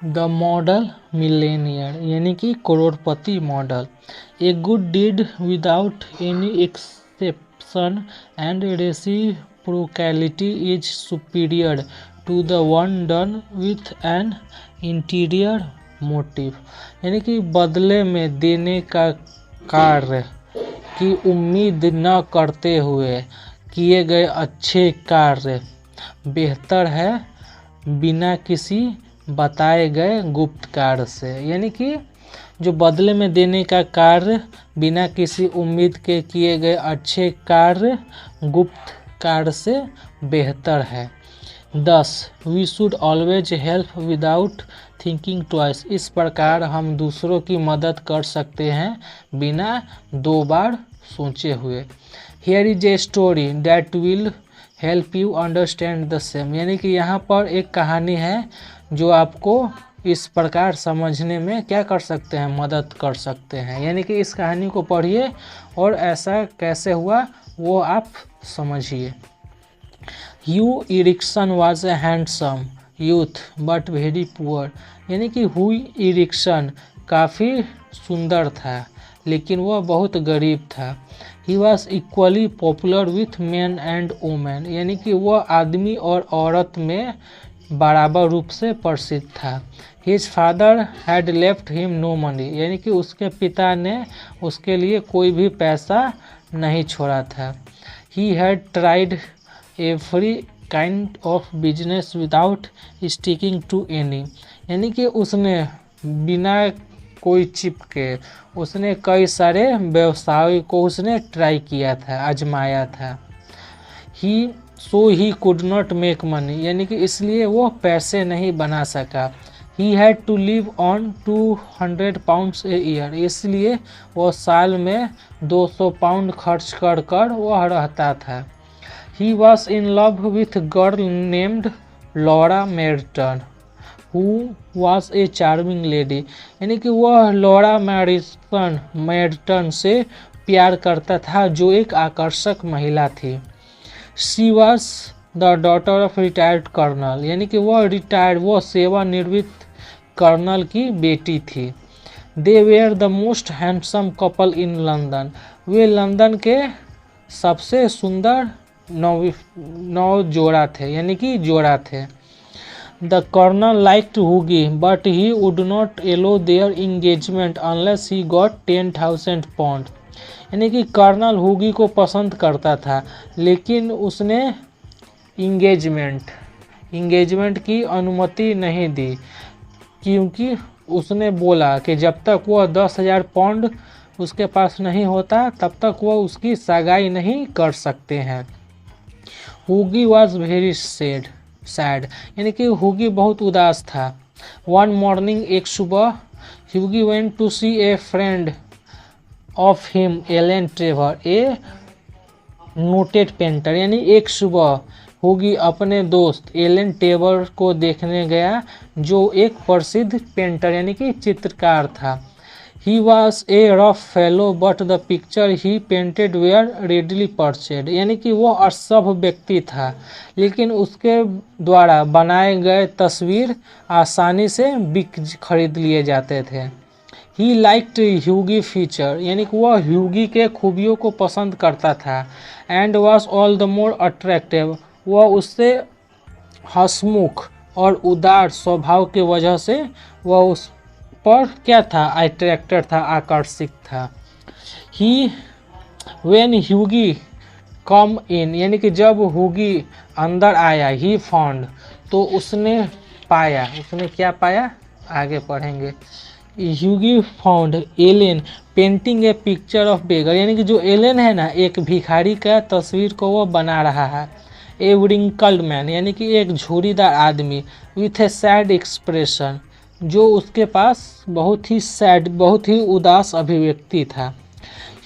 The model millionaire यानी कि करोड़पति model. A good deed without any exception and reciprocality is superior to the one done with an interior motive. यानी कि बदले में देने का कार्य की उम्मीद न करते हुए किए गए अच्छे कार्य बेहतर है बिना किसी बताए गए गुप्त कार्य से। यानी कि जो बदले में देने का कार्य बिना किसी उम्मीद के किए गए अच्छे कार्य गुप्त कार्य से बेहतर है। 10. We should always help without thinking twice. इस प्रकार हम दूसरों की मदद कर सकते हैं बिना 2 बार सोचे हुए। Here is a story that will help you understand the same. यानी कि यहाँ पर एक कहानी है जो आपको इस प्रकार समझने में क्या कर सकते हैं, मदद कर सकते हैं। यानी कि इस कहानी को पढ़िए और ऐसा कैसे हुआ वो आप समझिए। Hugh Erskine was a handsome youth but very poor. यानी कि ह्यू इरिक्सन काफ़ी सुंदर था लेकिन वह बहुत गरीब था। He was equally popular with man and women. यानी कि वह आदमी और औरत में बराबर रूप से प्रसिद्ध था। His father had left him no money. यानी कि उसके पिता ने उसके लिए कोई भी पैसा नहीं छोड़ा था। He had tried every kind of business without sticking to any. यानी कि उसने बिना कोई चिपके उसने कई सारे व्यवसाय को उसने ट्राई किया था, आजमाया था। He could not make money. यानी कि इसलिए वो पैसे नहीं बना सका। He had to live on 200 pounds a year. इसलिए वो साल में 200 पाउंड खर्च कर कर वह रहता था। He was in love with girl named Laura Merton who was a charming lady. यानी कि वह लॉरा मेर्टन से प्यार करता था जो एक आकर्षक महिला थी। She was the daughter of retired colonel. यानी कि वह सेवानिवृत्त कर्नल की बेटी थी। They were the most handsome couple in London. वे लंदन के सबसे सुंदर नौ जोड़ा थे, यानी कि जोड़ा थे। The colonel liked Hughie but he would not allow their engagement unless he got 10,000 pound. यानी कि कर्नल हुगी को पसंद करता था लेकिन उसने इंगेजमेंट की अनुमति नहीं दी क्योंकि उसने बोला कि जब तक वह 10,000 पाउंड उसके पास नहीं होता तब तक वह उसकी सगाई नहीं कर सकते हैं। हुगी वॉज वेरी सैड। यानी कि हुगी बहुत उदास था। वन मॉर्निंग एक सुबह Hughie went to see a friend of him Alan Trevor a noted painter. यानी एक सुबह हुगी अपने दोस्त एलन ट्रेवर को देखने गया जो एक प्रसिद्ध पेंटर यानी कि चित्रकार था। He was a rough fellow but the picture he painted were readily purchased. यानी कि वह असभ्य व्यक्ति था लेकिन उसके द्वारा बनाए गए तस्वीर आसानी से खरीद लिए जाते थे। He liked Hughie feature. यानी कि वह ह्यूगी के खूबियों को पसंद करता था। And was all the more attractive. वह उससे हंसमुख और उदार स्वभाव के वजह से वह उस पर क्या था, अट्रैक्टेड था, आकर्षित था। ही व्हेन ह्यूगी कम इन। यानी कि जब हुगी अंदर आया ही फाउंड तो उसने पाया, उसने क्या पाया आगे पढ़ेंगे। Hughie found Alan painting a picture of beggar. यानी कि जो एलेन है ना एक भिखारी का तस्वीर को वो बना रहा है। ए व्रिंकल्ड मैन यानी कि एक झुर्रीदार आदमी विथ ए सैड एक्सप्रेशन जो उसके पास बहुत ही सैड बहुत ही उदास अभिव्यक्ति था।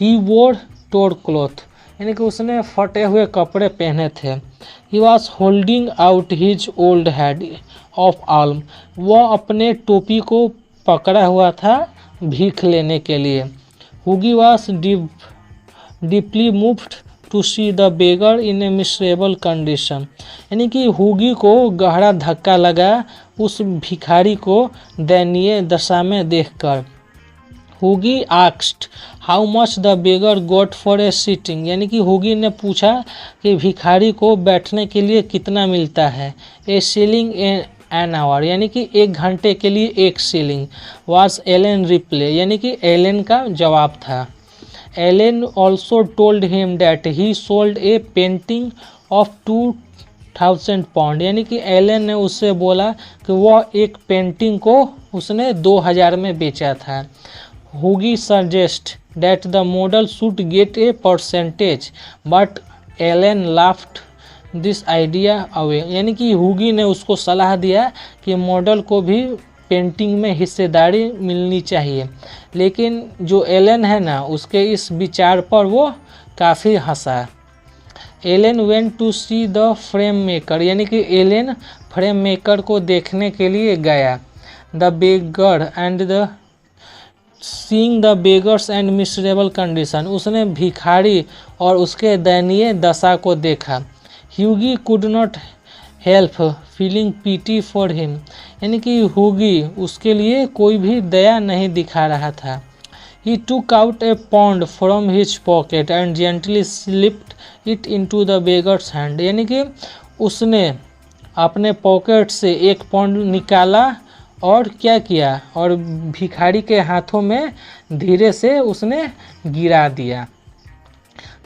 ही वोर टोर क्लॉथ यानी कि उसने फटे हुए कपड़े पहने थे। He was holding out his old head of alum. वह अपने टोपी को पकड़ा हुआ था भीख लेने के लिए। Hughie was deeply moved to see the beggar in a miserable condition. यानी कि हुगी को गहरा धक्का लगा उस भिखारी को दयनीय दशा में देखकर। Hughie asked how much the beggar got for a sitting, यानी कि हुगी ने पूछा कि भिखारी को बैठने के लिए कितना मिलता है। ए शिलिंग एन आवर, यानी कि 1 घंटे के लिए 1 शिलिंग। वाज एलन रिप्ले, यानी कि एलन का जवाब था। Alan also told him that he sold a painting of 2000 pound, यानी कि एलन ने उससे बोला कि वह एक पेंटिंग को उसने 2000 में बेचा था। Hughie suggest that the model should get a percentage but Alan laughed this idea away, यानी कि हुगी ने उसको सलाह दिया कि मॉडल को भी पेंटिंग में हिस्सेदारी मिलनी चाहिए, लेकिन जो एलन है ना उसके इस विचार पर वो काफ़ी हंसा। Alan went to see the frame maker, यानी कि एलन फ्रेम मेकर को देखने के लिए गया। The beggar and the seeing the beggar's and miserable condition, उसने भिखारी और उसके दयनीय दशा को देखा। Hughie could not help feeling pity for him, यानी कि हुगी उसके लिए कोई भी दया नहीं दिखा रहा था। ही टूक out A pound from his pocket and gently slipped it into the beggars hand, यानी कि उसने अपने पॉकेट से 1 पाउंड निकाला और क्या किया, और भिखारी के हाथों में धीरे से उसने गिरा दिया।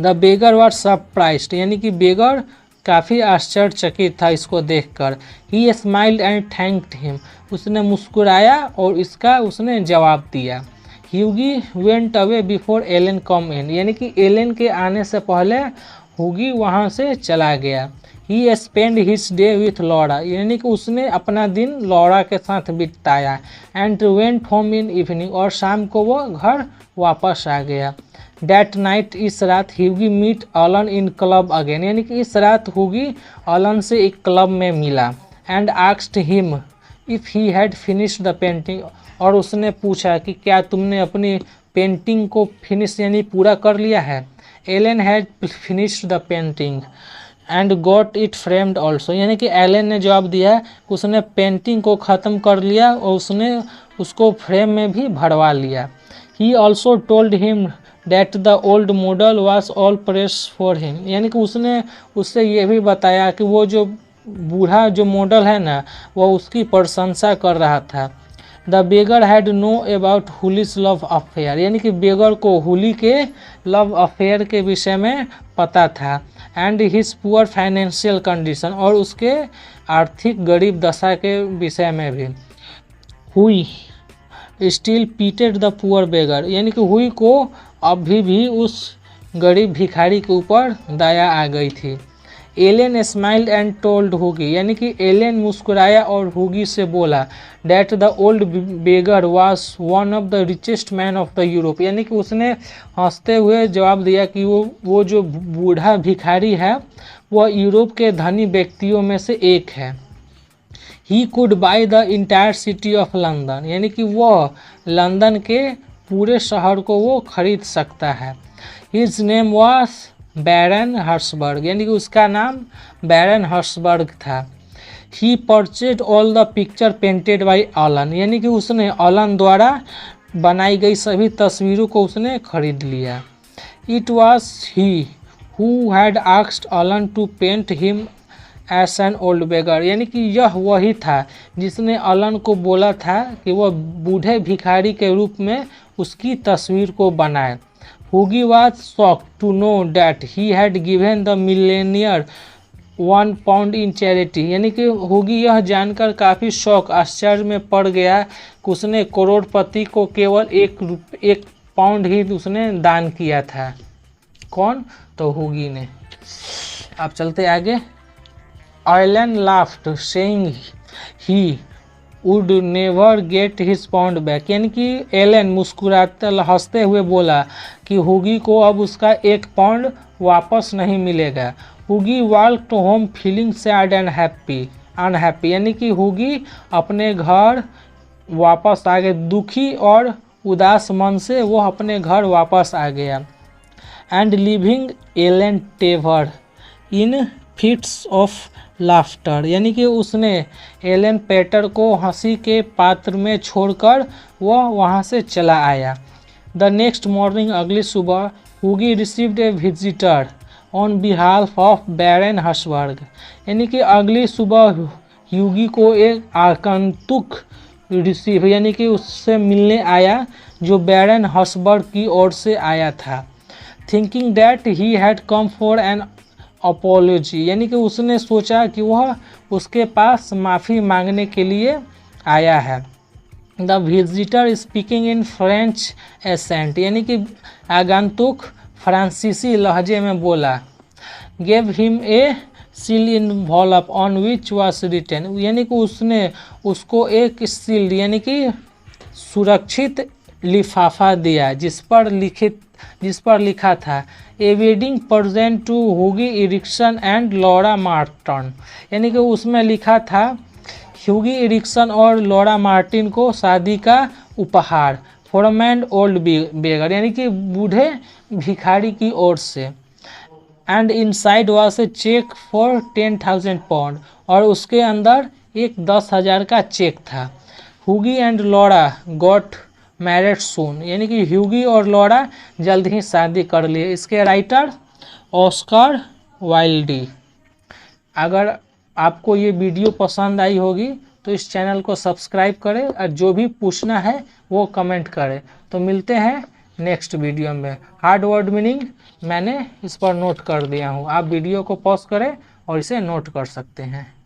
द बेगर वाज सरप्राइज्ड, यानी कि बेगर काफ़ी आश्चर्यचकित था इसको देखकर। ही स्माइल्ड एंड थैंक्ड हिम, उसने मुस्कुराया और इसका उसने जवाब दिया। ह्यूगी वेंट अवे बिफोर एलन कम इन, यानी कि एलन के आने से पहले हुगी वहाँ से चला गया। He spend his day with Laura, यानी कि उसने अपना दिन लॉरा के साथ बिताया। And went home in evening, और शाम को वो घर वापस आ गया। डैट नाइट, इस रात ह्यूगी मीट अलन इन क्लब अगेन, यानी कि इस रात हुगी अलन से एक क्लब में मिला। And asked him if he had finished the painting, और उसने पूछा कि क्या तुमने अपनी पेंटिंग को फिनिश यानी पूरा कर लिया है। Alan had finished the painting and got it framed also, यानी कि एलन ने जवाब दिया कि उसने पेंटिंग को ख़त्म कर लिया और उसने उसको फ्रेम में भी भरवा लिया। He also told him that the old model was all press for him, यानी कि उसने उससे ये भी बताया कि वो जो बूढ़ा जो मॉडल है ना वो उसकी प्रशंसा कर रहा था। The beggar had no about Hughie's love affair, यानी कि बेगर को हुली के लव अफेयर के विषय में पता था। And his poor financial condition, और उसके आर्थिक गरीब दशा के विषय में भी। हुई स्टिल पीटेड द पुअर बेगर, यानी कि हुई को अभी भी उस गरीब भिखारी के ऊपर दया आ गई थी। एलन स्माइल्ड एंड टोल्ड हुगी, यानी कि एलन मुस्कुराया और हुगी से बोला that the old beggar was one of the richest man of the Europe, यानी कि उसने हंसते हुए जवाब दिया कि वो जो बूढ़ा भिखारी है वह यूरोप के धनी व्यक्तियों में से एक है। He could by the entire city of London, यानी कि वह लंदन के पूरे शहर को वो खरीद सकता है। His name was Baron Hausberg, यानी कि उसका नाम बैरन हर्सबर्ग था। He purchase all the picture painted by Alan, यानी कि उसने अलन द्वारा बनाई गई सभी तस्वीरों को उसने खरीद लिया। It was he who had asked Alan to paint him as an old beggar, यानी कि यह वही था जिसने अलन को बोला था कि वह बूढ़े भिखारी के रूप में उसकी तस्वीर को बनाए। Hughie was shocked to know that he had given the millionaire 1 pound in charity, यानी कि हुगी यह जानकर काफ़ी शौक आश्चर्य में पड़ गया कि उसने करोड़पति को केवल 1 पाउंड ही उसने दान किया था। कौन? तो हुगी ने। अब चलते आगे। Alan laughed saying he would never get his pound back, यानी कि एलन मुस्कुराते हंसते हुए बोला कि हुगी को अब उसका 1 पाउंड वापस नहीं मिलेगा। Hughie walked home feeling sad and unhappy, यानी कि हुगी अपने घर वापस आ गए, दुखी और उदास मन से वो अपने घर वापस आ गया। And living Alan Trevor in fits of laughter, यानी कि उसने एलन पेटर को हंसी के पात्र में छोड़कर वह वहां से चला आया। द नेक्स्ट मॉर्निंग, अगली सुबह, Hughie received a visitor on behalf of Baron Hausberg, यानी कि अगली सुबह ह्यूगी को एक आगंतुक रिसीव यानी कि उससे मिलने आया जो बैरन हर्सबर्ग की ओर से आया था। Thinking that he had come for an apology, यानी कि उसने सोचा कि वह उसके पास माफ़ी मांगने के लिए आया है। The visitor speaking in French accent, यानी कि आगंतुक फ्रांसीसी लहजे में बोला। Gave him a sealed envelope on which was written, यानी कि उसने उसको एक सील यानी कि सुरक्षित लिफाफा दिया जिस पर लिखा था a wedding present to Hughie Erickson and Laura Merton, यानी कि उसमें लिखा था ह्यूगी इरिक्सन और लॉरा मार्टिन को शादी का उपहार फ्रॉम एन ओल्ड बेगर, यानी कि बूढ़े भिखारी की ओर से। And inside was a cheque for 10,000 pound, और उसके अंदर एक 10,000 का चेक था। Hughie and Laura got married soon, यानी कि ह्यूगी और लॉरा जल्द ही शादी कर लिए। इसके राइटर ऑस्कर वाइल्डी। अगर आपको ये वीडियो पसंद आई होगी तो इस चैनल को सब्सक्राइब करें और जो भी पूछना है वो कमेंट करें। तो मिलते हैं नेक्स्ट वीडियो में। हार्ड वर्ड मीनिंग मैंने इस पर नोट कर दिया हूँ, आप वीडियो को पॉज करें और इसे नोट कर सकते हैं।